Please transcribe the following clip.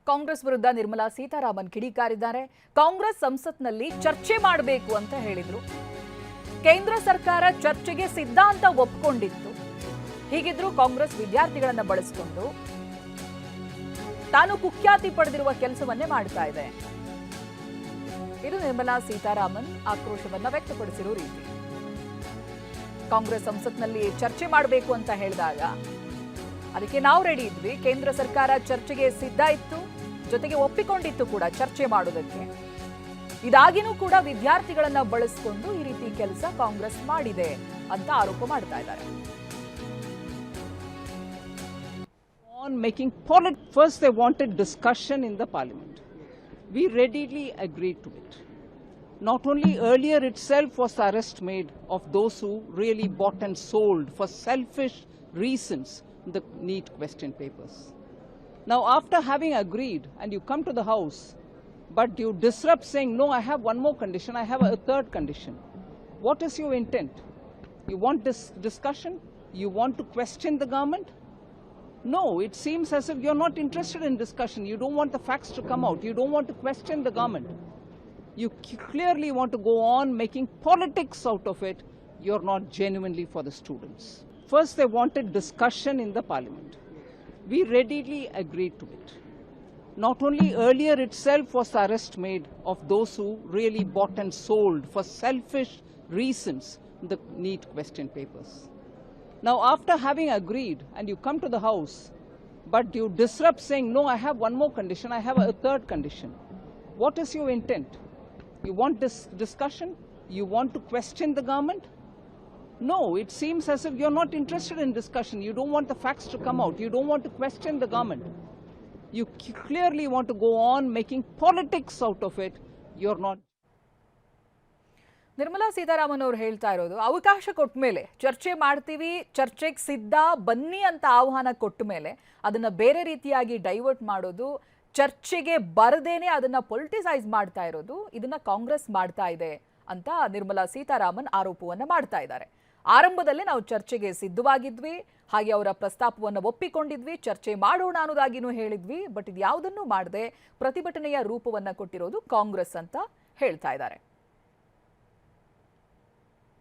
ಕಾಂಗ್ರೆಸ್ ವಿರುದ್ಧ ನಿರ್ಮಲಾ ಸೀತಾರಾಮನ್ ಕಿಡಿಕಾರಿದ್ದಾರೆ. ಕಾಂಗ್ರೆಸ್ ಸಂಸತ್ನಲ್ಲಿ ಚರ್ಚೆ ಮಾಡಬೇಕು ಅಂತ ಹೇಳಿದ್ರು. ಕೇಂದ್ರ ಸರ್ಕಾರ ಚರ್ಚೆಗೆ ಸಿದ್ಧ ಅಂತ ಒಪ್ಪಿಕೊಂಡಿತ್ತು. ಹೀಗಿದ್ರು ಕಾಂಗ್ರೆಸ್ ವಿದ್ಯಾರ್ಥಿಗಳನ್ನ ಬಳಸಿಕೊಂಡು ತಾನು ಕುಖ್ಯಾತಿ ಪಡೆದಿರುವ ಕೆಲಸವನ್ನೇ ಮಾಡ್ತಾ ಇದೆ. ಇದು ನಿರ್ಮಲಾ ಸೀತಾರಾಮನ್ ಆಕ್ರೋಶವನ್ನ ವ್ಯಕ್ತಪಡಿಸಿರುವ ರೀತಿ. ಕಾಂಗ್ರೆಸ್ ಸಂಸತ್ನಲ್ಲಿ ಚರ್ಚೆ ಮಾಡಬೇಕು ಅಂತ ಹೇಳಿದಾಗ ಅದಕ್ಕೆ ನಾವು ರೆಡಿ ಇದ್ವಿ. ಕೇಂದ್ರ ಸರ್ಕಾರ ಚರ್ಚೆಗೆ ಸಿದ್ಧ ಇತ್ತು, ಜೊತೆಗೆ ಒಪ್ಪಿಕೊಂಡಿತ್ತು ಕೂಡ ಚರ್ಚೆ ಮಾಡೋದಕ್ಕೆ. ಇದಾಗಿನೂ ಕೂಡ ವಿದ್ಯಾರ್ಥಿಗಳನ್ನ ಬಳಸಿಕೊಂಡು ಈ ರೀತಿ ಕೆಲಸ ಕಾಂಗ್ರೆಸ್ ಮಾಡಿದೆ ಅಂತ ಆರೋಪ ಮಾಡ್ತಾ ಇದ್ದಾರೆ. On making politics, first they wanted discussion in the parliament. We readily agreed to it. Not only earlier itself was the arrest made of those who really bought and sold for selfish reasons the NEET question papers. Now after having agreed and you come to the house, but you disrupt saying, no, I have one more condition, I have a third condition. What is your intent? You want this discussion? You want to question the government? No, it seems as if you're not interested in discussion. You don't want the facts to come out. You don't want to question the government. You clearly want to go on making politics out of it. You're not genuinely for the students. First, they wanted discussion in the parliament. We readily agreed to it. Not only earlier itself was the arrest made of those who really bought and sold for selfish reasons the NEET question papers. Now after having agreed and you come to the house, but you disrupt saying, no, I have one more condition, I have a third condition. What is your intent? You want this discussion? You want to question the government? No, it seems as if you're not interested in discussion. You don't want the facts to come out. You don't want to question the government. You clearly want to go on making politics out of it. You're not. Nirmala Sitharaman ಅವರು ಹೇಳ್ತಾ ಇರೋದು, ಅವಕಾಶ ಕೊಟ್ಟ ಮೇಲೆ ಚರ್ಚೆ ಮಾಡ್ತೀವಿ, ಚರ್ಚೆಗೆ ಸಿದ್ಧ ಬನ್ನಿ ಅಂತ ಆಹ್ವಾನ ಕೊಟ್ಟ ಮೇಲೆ ಅದನ್ನ ಬೇರೆ ರೀತಿಯಾಗಿ ಡೈವರ್ಟ್ ಮಾಡೋದು, ಚರ್ಚೆಗೆ ಬರದೇನೆ ಅದನ್ನ ಪೊಲಿಟಿಸೈಸ್ ಮಾಡ್ತಾ ಇರೋದು, ಇದನ್ನ ಕಾಂಗ್ರೆಸ್ ಮಾಡ್ತಾ ಇದೆ ಅಂತ ನಿರ್ಮಲಾ ಸೀತಾರಾಮನ್ ಆರೋಪವನ್ನ ಮಾಡ್ತಾ ಇದ್ದಾರೆ. ಆರಂಭದಲ್ಲೇ ನಾವು ಚರ್ಚೆಗೆ ಸಿದ್ಧವಾಗಿದ್ವಿ, ಹಾಗೆ ಅವರ ಪ್ರಸ್ತಾಪವನ್ನು ಒಪ್ಪಿಕೊಂಡಿದ್ವಿ, ಚರ್ಚೆ ಮಾಡೋಣ ಅನ್ನೋದಾಗಿನೂ ಹೇಳಿದ್ವಿ. ಬಟ್ ಇದು ಯಾವುದನ್ನು ಮಾಡದೆ ಪ್ರತಿಭಟನೆಯ ರೂಪವನ್ನ ಕೊಟ್ಟಿರೋದು ಕಾಂಗ್ರೆಸ್ ಅಂತ ಹೇಳ್ತಾ ಇದ್ದಾರೆ.